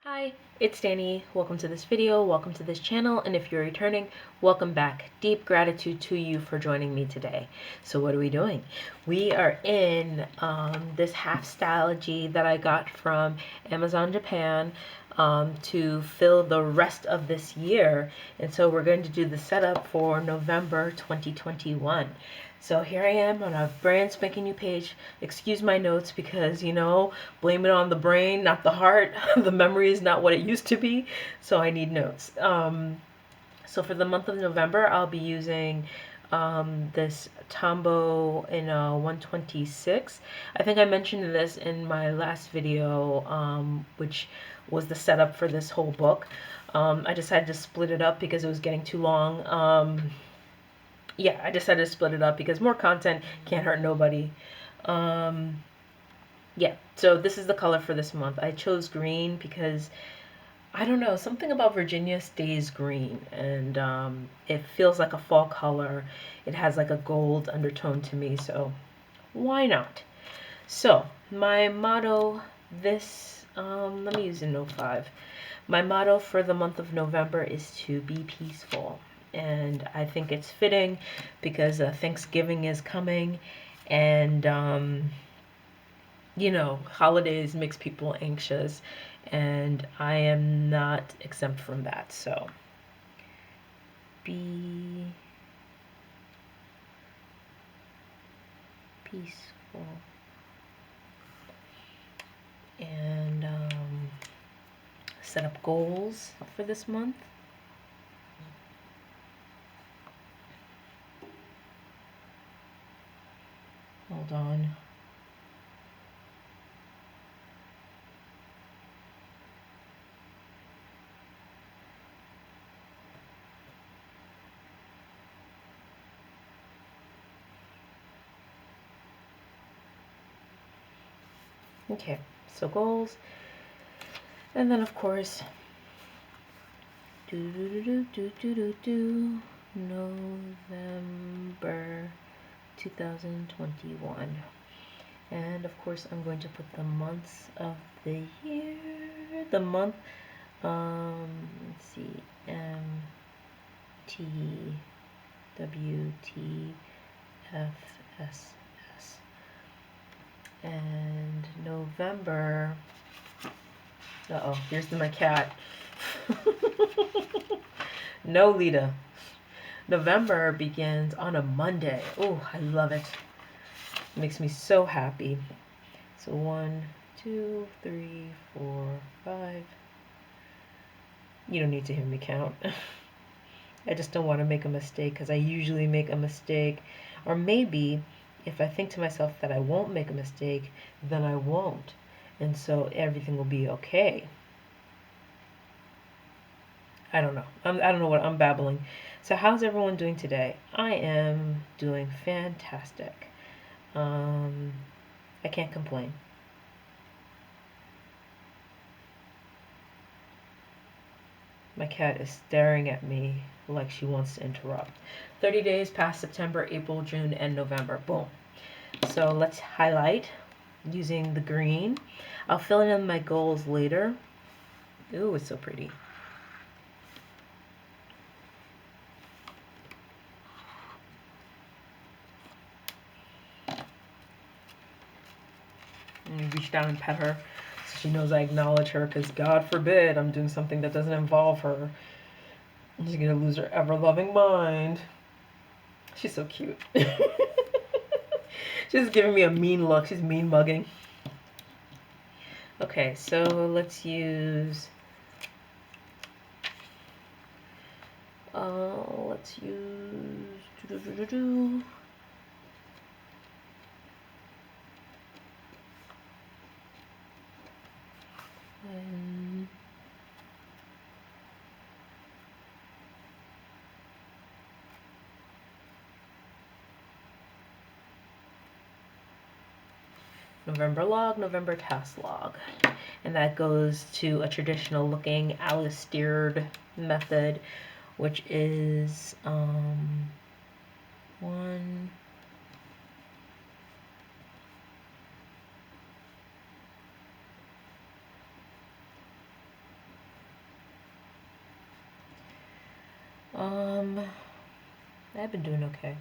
Hi, it's Danny. Welcome to this video, welcome to this channel, and if you're returning, welcome back. Deep gratitude to you for joining me today. So what are we doing? We are in this half Stalogy that I got from Amazon Japan to fill the rest of this year. And so we're going to do the setup for November 2021. So here I am on a brand spanking new page. Excuse my notes because, blame it on the brain, not the heart. The memory is not what it used to be, so I need notes. So for the month of November, I'll be using this Tombow in a 126. I think I mentioned this in my last video, which was the setup for this whole book. I decided to split it up because it was getting too long. Yeah, I decided to split it up because more content can't hurt nobody. Yeah, so this is the color for this month. I chose green because, I don't know, something about Virginia stays green, and it feels like a fall color. It has like a gold undertone to me, so why not? So, my motto let me use a note 5. My motto for the month of November is to be peaceful. And I think it's fitting because Thanksgiving is coming, and holidays makes people anxious, and I am not exempt from that. So be peaceful. And set up goals for this month. Hold on. Okay, so goals. And then, of course, November 2021. And of course, I'm going to put the months of the year. The month, let's see, M, T, W, T, F, S, S. And November, uh-oh, here's my cat. No, Lita. November begins on a Monday. Oh, I love it. It makes me so happy. So 1, 2, 3, 4, 5. You don't need to hear me count. I just don't want to make a mistake because I usually make a mistake. Or maybe if I think to myself that I won't make a mistake, then I won't. And so everything will be okay. I don't know. I don't know what I'm babbling. So how's everyone doing today? I am doing fantastic. I can't complain. My cat is staring at me like she wants to interrupt. 30 days past September, April, June, and November. Boom. So let's highlight using the green. I'll fill in my goals later. Ooh, it's so pretty. And you reach down and pet her so she knows I acknowledge her, because God forbid I'm doing something that doesn't involve her. She's gonna lose her ever-loving mind. She's so cute. She's giving me a mean look. She's mean mugging. Okay, so let's use November log, November task log. And that goes to a traditional looking Alistair method, which is 1, Um, I've been doing okay.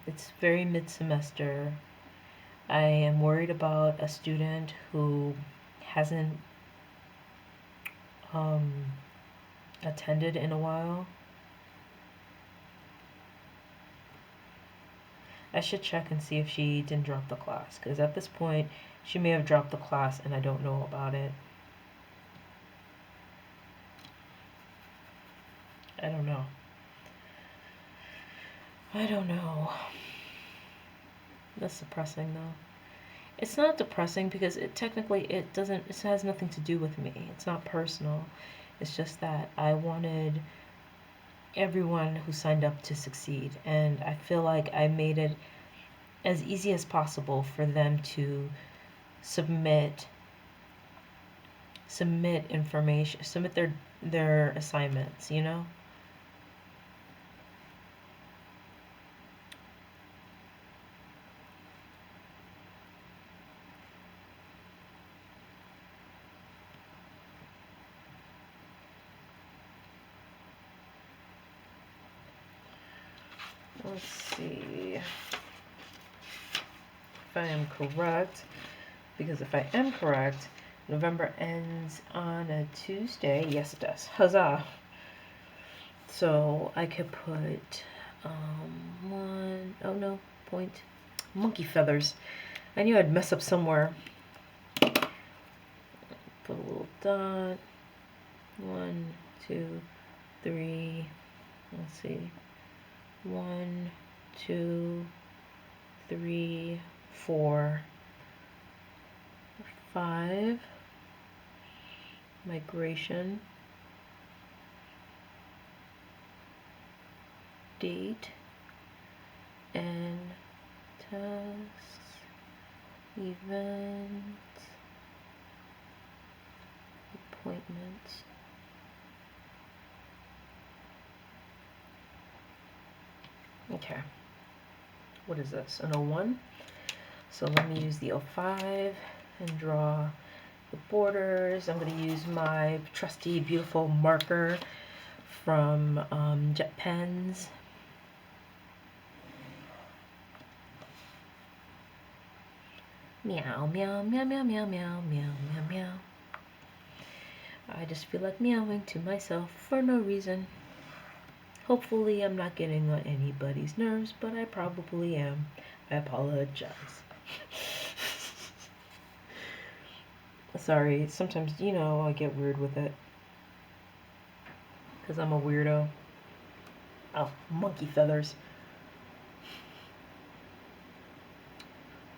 It's very mid-semester. I am worried about a student who hasn't um, attended in a while. I should check and see if she didn't drop the class, because at this point, she may have dropped the class and I don't know about it. I don't know. I don't know. That's depressing though. It's not depressing because it has nothing to do with me. It's not personal. It's just that I wanted everyone who signed up to succeed, and I feel like I made it as easy as possible for them to submit information, submit their assignments, you know? Let's see if I am correct, because if I am correct, November ends on a Tuesday. Yes, it does. Huzzah! So I could put one, oh no, point, monkey feathers. I knew I'd mess up somewhere. Put a little dot. 1, 2, 3. Let's see. 1, 2, 3, 4, 5. Migration. Date. And tasks. Events. Appointments. Okay. What is this? An 01? So let me use the 05 and draw the borders. I'm going to use my trusty, beautiful marker from Jet Pens. Meow, meow, meow, meow, meow, meow, meow, meow, meow. I just feel like meowing to myself for no reason. Hopefully I'm not getting on anybody's nerves, but I probably am. I apologize. Sorry, sometimes, you know, I get weird with it. Because I'm a weirdo. Oh, monkey feathers.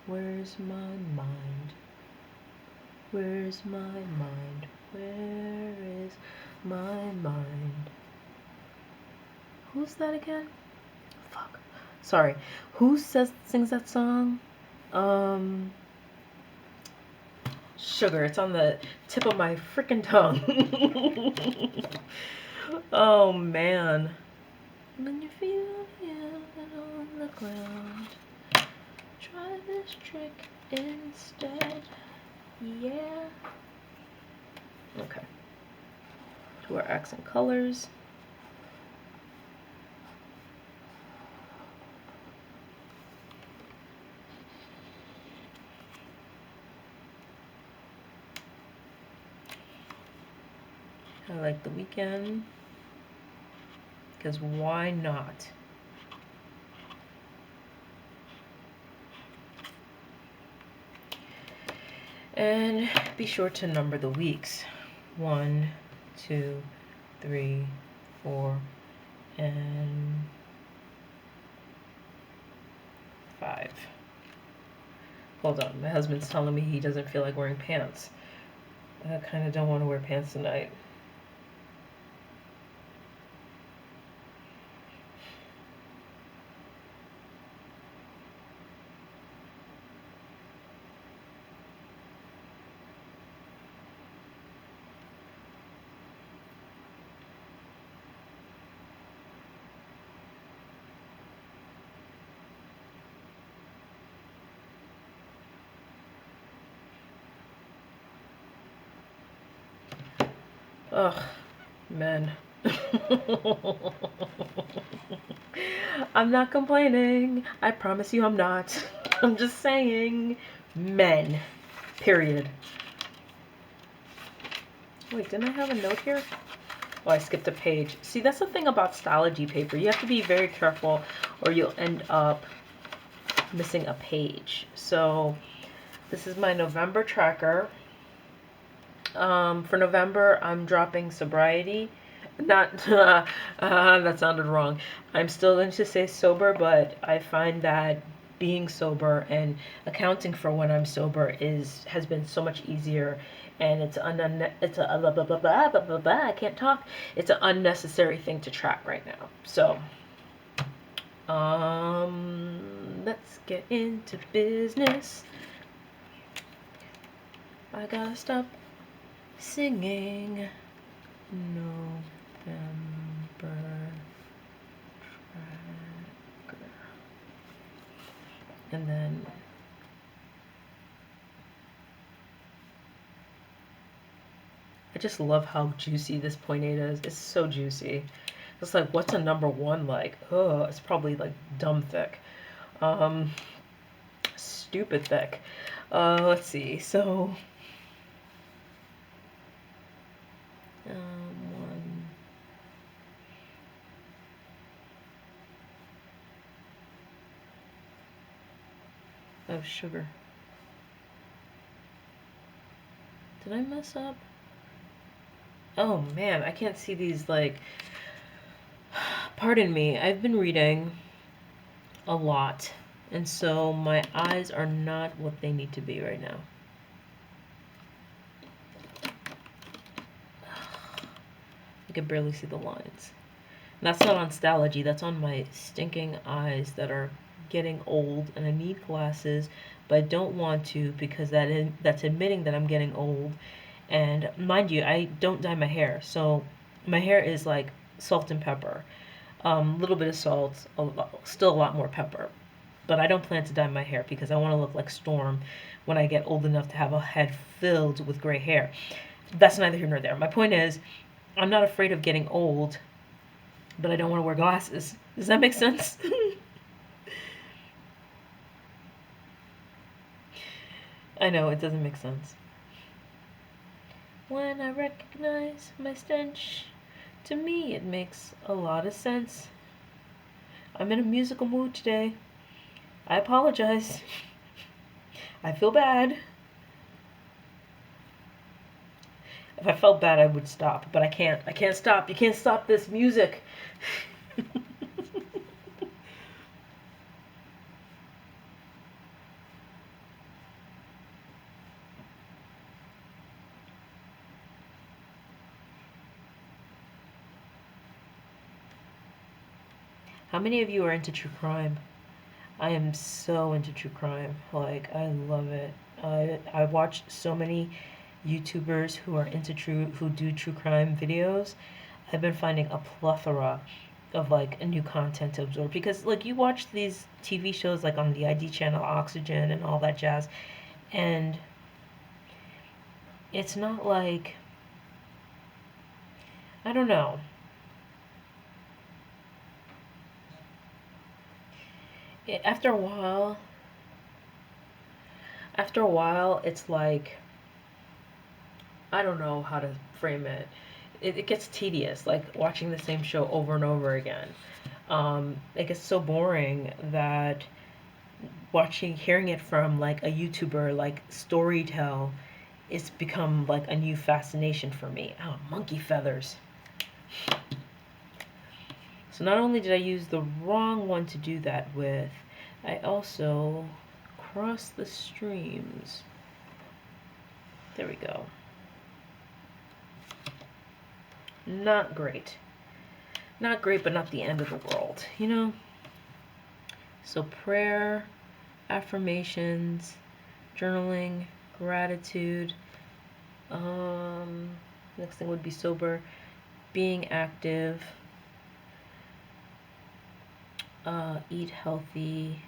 Where's my mind? Where's my mind? Where is my mind? Who's that again? Fuck. Sorry. Who sings that song? Sugar. It's on the tip of my freaking tongue. Oh man. When you feel on the ground, try this trick instead. Yeah. Okay. To our accent colors. I like the weekend, because why not? And be sure to number the weeks. 1, 2, 3, 4, and 5. Hold on, my husband's telling me he doesn't feel like wearing pants. I kind of don't want to wear pants tonight. Ugh, men. I'm not complaining. I promise you I'm not. I'm just saying men. Period. Wait, didn't I have a note here? Oh, I skipped a page. See, that's the thing about Stalogy paper. You have to be very careful or you'll end up missing a page. So this is my November tracker. For November, I'm dropping sobriety. Not, that sounded wrong. I'm still going to say sober, but I find that being sober and accounting for when I'm sober has been so much easier, and it's a blah, blah, blah, blah, blah, blah, blah, I can't talk. It's an unnecessary thing to track right now. So, let's get into business. I gotta stop singing November tracker. And then I just love how juicy this .8 is. It's so juicy. It's like, what's a number one like? Oh, it's probably like dumb thick. Stupid thick. Let's see. So one. Oh, sugar. Did I mess up? Oh man, I can't see these, like, pardon me, I've been reading a lot, and so my eyes are not what they need to be right now. I can barely see the lines. And that's not on Stalogy, that's on my stinking eyes that are getting old, and I need glasses, but I don't want to because that's admitting that I'm getting old. And mind you, I don't dye my hair, so my hair is like salt and pepper. Little bit of salt, still a lot more pepper. But I don't plan to dye my hair because I want to look like Storm when I get old enough to have a head filled with gray hair. That's neither here nor there. My point is, I'm not afraid of getting old, but I don't want to wear glasses. Does that make sense? I know, it doesn't make sense. When I recognize my stench, to me it makes a lot of sense. I'm in a musical mood today. I apologize. I feel bad. If I felt bad, I would stop, but I can't. I can't stop. You can't stop this music. How many of you are into true crime? I am so into true crime. Like, I love it. I watch so many YouTubers who do true crime videos. I've been finding a plethora of like a new content to absorb because like you watch these TV shows like on the ID channel, Oxygen, and all that jazz, and it's not like, I don't know. After a while, it's like, I don't know how to frame it. It gets tedious, like watching the same show over and over again. It gets so boring that hearing it from like a YouTuber like Storytell, it's become like a new fascination for me. Oh, monkey feathers. So not only did I use the wrong one to do that with, I also crossed the streams. There we go. Not great. Not great, but not the end of the world, you know? So prayer, affirmations, journaling, gratitude. Next thing would be sober, being active, eat healthy,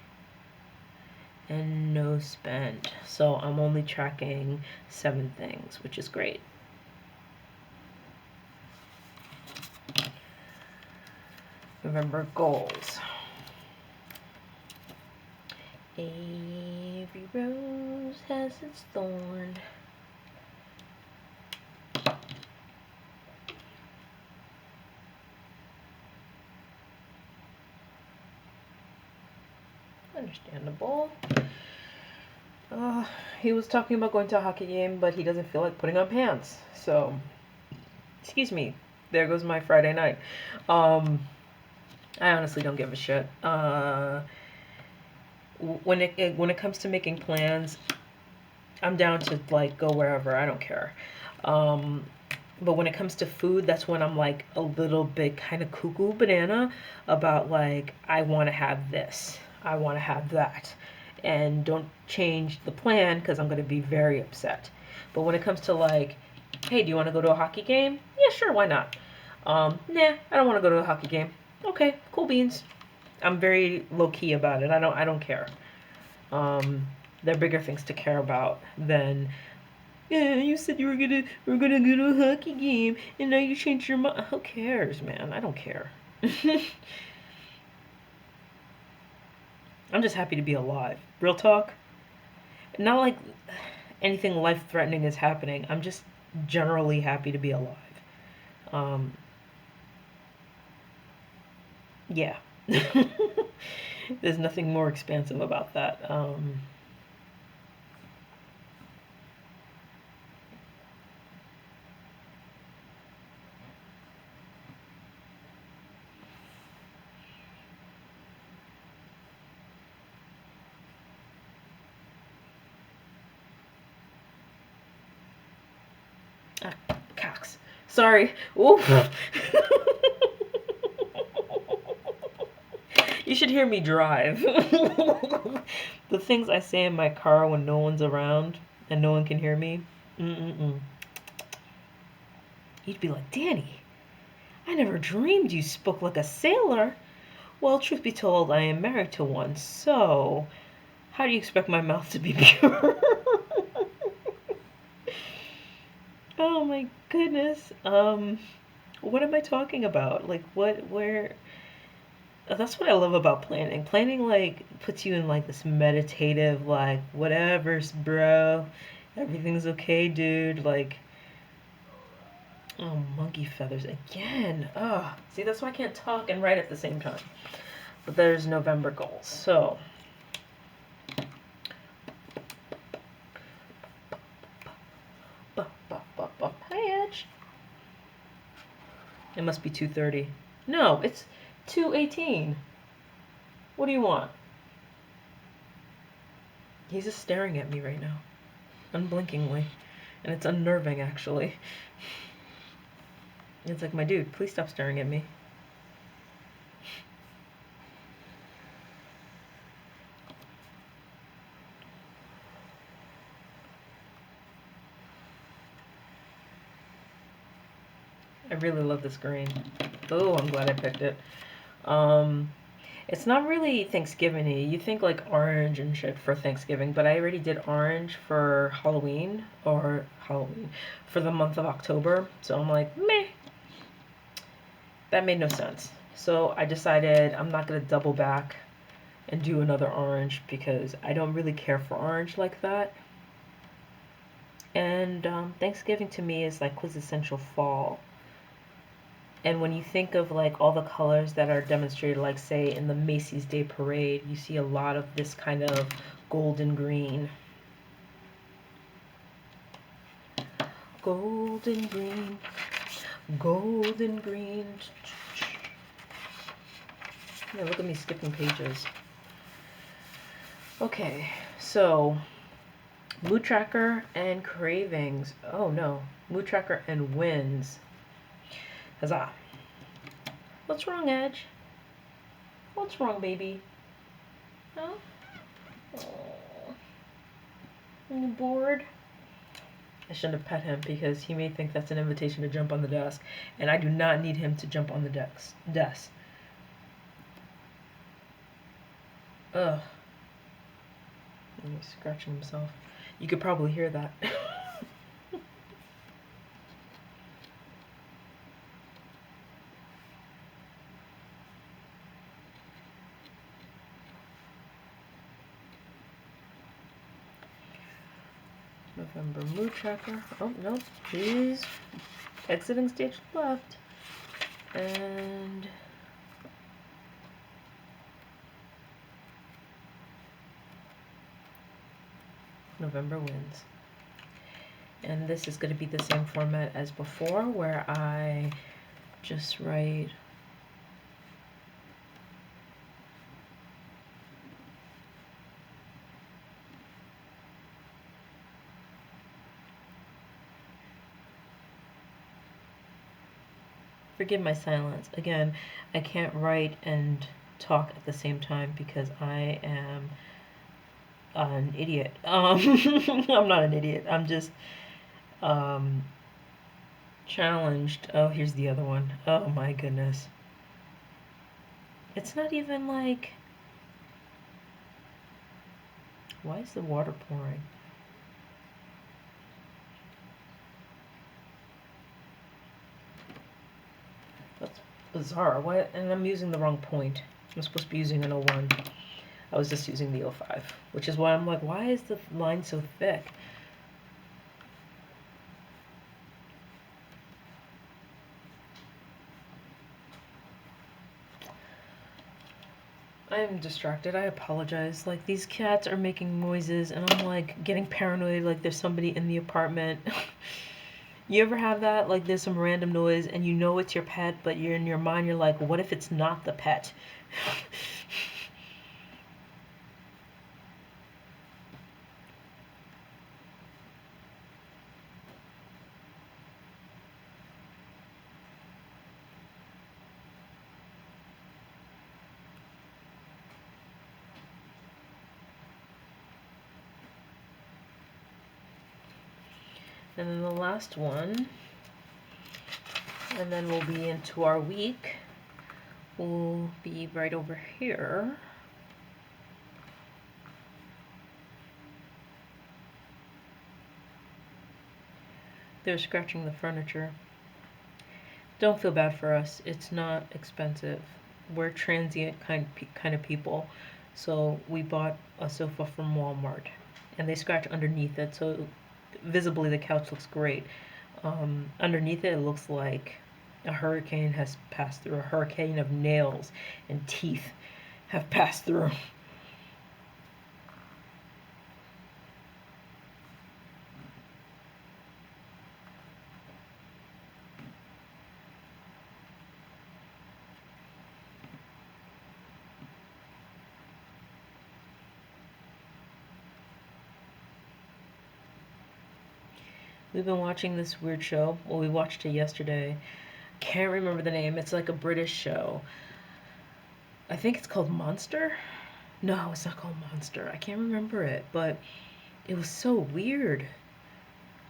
and no spend. So I'm only tracking 7 things, which is great. November goals. Every rose has its thorn. Understandable. He was talking about going to a hockey game, but he doesn't feel like putting on pants. So, excuse me. There goes my Friday night. I honestly don't give a shit. When it comes to making plans, I'm down to like go wherever. I don't care. But when it comes to food, that's when I'm like a little bit kind of cuckoo banana about like I want to have this, I want to have that, and don't change the plan because I'm going to be very upset. But when it comes to like, hey, do you want to go to a hockey game? Yeah, sure, why not? Nah, I don't want to go to a hockey game. Okay, cool beans. I'm very low key about it. I don't care. There are bigger things to care about than, yeah, you said you were gonna go to a hockey game and now you changed your mind. Who cares, man? I don't care. I'm just happy to be alive. Real talk. Not like anything life threatening is happening. I'm just generally happy to be alive. Yeah. There's nothing more expansive about that. Cox. Sorry. Ooh. You should hear me drive. The things I say in my car when no one's around and no one can hear me. Mm-mm-mm. You'd be like, Danny, I never dreamed you spoke like a sailor. Well, truth be told, I am married to one, so how do you expect my mouth to be pure? Oh my goodness. What am I talking about? Like, where? That's what I love about planning. Planning, like, puts you in, like, this meditative, like, whatever's, bro. Everything's okay, dude. Like, oh, monkey feathers again. Ugh. See, that's why I can't talk and write at the same time. But there's November goals. So, hi, Edge. It must be 2:30. No, it's 2:18. What do you want? He's just staring at me right now, unblinkingly. And it's unnerving, actually. It's like, my dude, please stop staring at me. I really love this green. Oh, I'm glad I picked it. It's not really Thanksgiving-y. You think like orange and shit for Thanksgiving, but I already did orange for Halloween, for the month of October. So I'm like, meh. That made no sense. So I decided I'm not gonna double back and do another orange because I don't really care for orange like that. And Thanksgiving to me is like quintessential fall. And when you think of like all the colors that are demonstrated, like say in the Macy's Day Parade, you see a lot of this kind of golden green. Golden green, golden green. Yeah, look at me skipping pages. Okay, so mood tracker and cravings. Oh no, mood tracker and wins. Huzzah. What's wrong, Edge? What's wrong, baby? Huh? Oh. Are you bored? I shouldn't have pet him because he may think that's an invitation to jump on the desk, and I do not need him to jump on the desk. Ugh. He's scratching himself. You could probably hear that. November mood tracker. Oh, no. He's exiting stage left. And November wins. And this is going to be the same format as before, where I just write forgive my silence. Again, I can't write and talk at the same time because I am an idiot. I'm not an idiot. I'm just challenged. Oh, here's the other one. Oh my goodness. It's not even like... Why is the water pouring? That's bizarre. What? And I'm using the wrong point. I'm supposed to be using an 01. I was just using the 05, which is why I'm like, why is the line so thick? I am distracted. I apologize. Like, these cats are making noises, and I'm like getting paranoid, like there's somebody in the apartment. You ever have that? Like, there's some random noise, and you know it's your pet, but you're in your mind, you're like, what if it's not the pet? And then the last one, and then we'll be into our week. We'll be right over here. They're scratching the furniture. Don't feel bad for us. It's not expensive. We're transient kind of people. So we bought a sofa from Walmart, and they scratch underneath it, so visibly the couch looks great. Underneath it, it looks like a hurricane has passed through. A hurricane of nails and teeth have passed through. We've been watching this weird show. Well, we watched it yesterday. Can't remember the name. It's like a British show. I think it's called Monster. No, it's not called Monster. I can't remember it, but it was so weird.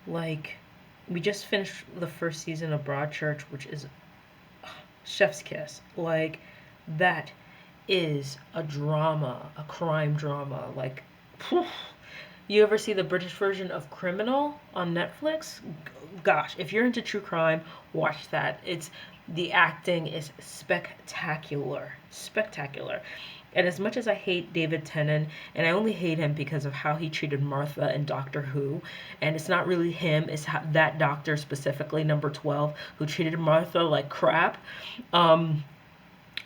Like, we just finished the first season of Broadchurch, which is chef's kiss. Like, that is a drama, a crime drama. Like, phew. You ever see the British version of Criminal on Netflix? Gosh, if you're into true crime, watch that. The acting is spectacular. Spectacular. And as much as I hate David Tennant, and I only hate him because of how he treated Martha in Doctor Who, and it's not really him, it's that doctor specifically, number 12, who treated Martha like crap. Other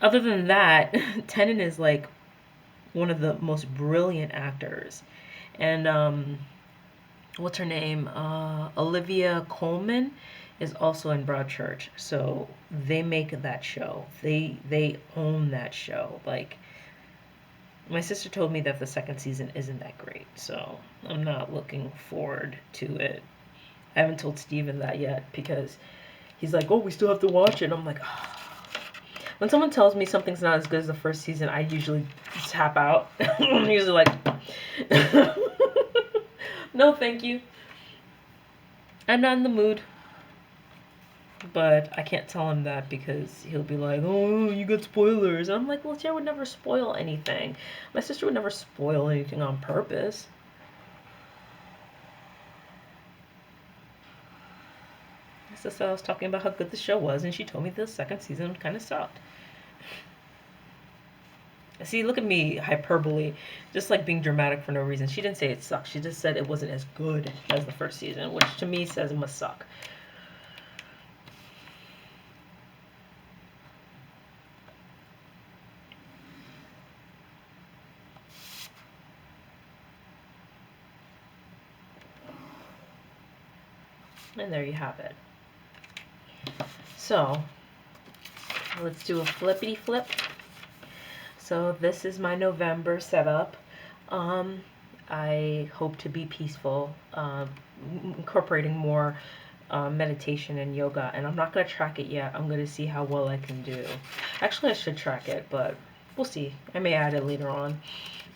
than that, Tennant is like one of the most brilliant actors. And what's her name? Olivia Colman is also in Broadchurch. So they make that show. They own that show. Like, my sister told me that the second season isn't that great, so I'm not looking forward to it. I haven't told Steven that yet because he's like, oh, we still have to watch it. I'm like, oh. When someone tells me something's not as good as the first season, I usually tap out. I'm usually like, no, thank you. I'm not in the mood. But I can't tell him that because he'll be like, oh, you got spoilers. And I'm like, well, I would never spoil anything. My sister would never spoil anything on purpose. So I was talking about how good the show was, and she told me the second season kind of sucked. See, look at me, hyperbole, just like being dramatic for no reason. She didn't say it sucked. She just said it wasn't as good as the first season, which to me says it must suck. And there you have it. So, let's do a flippity flip. So this is my November setup. I hope to be peaceful, incorporating more meditation and yoga, and I'm not going to track it yet. I'm going to see how well I can do. Actually, I should track it, but we'll see. I may add it later on.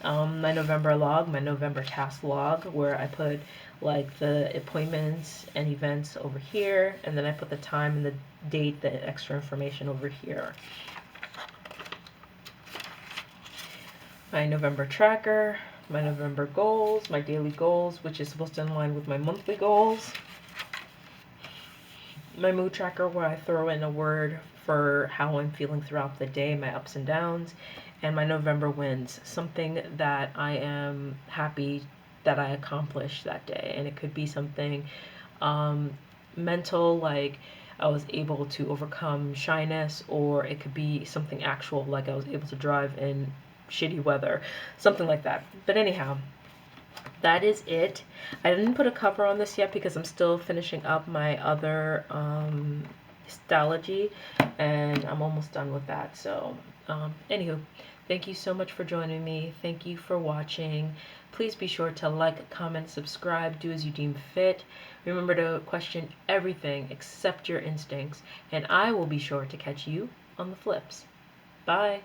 My November log, my November task log, where I put like the appointments and events over here, and then I put the time and the date, the extra information over here. My November tracker, my November goals, my daily goals, which is supposed to align with my monthly goals. My mood tracker, where I throw in a word for how I'm feeling throughout the day, my ups and downs, and my November wins, something that I am happy that I accomplished that day. And it could be something mental, like I was able to overcome shyness, or it could be something actual, like I was able to drive in shitty weather, something like that. But anyhow, that is it. I didn't put a cover on this yet because I'm still finishing up my other Stalogy, and I'm almost done with that. So anywho, thank you so much for joining me. Thank you for watching. Please be sure to like, comment, subscribe, do as you deem fit. Remember to question everything except your instincts, and I will be sure to catch you on the flips. Bye.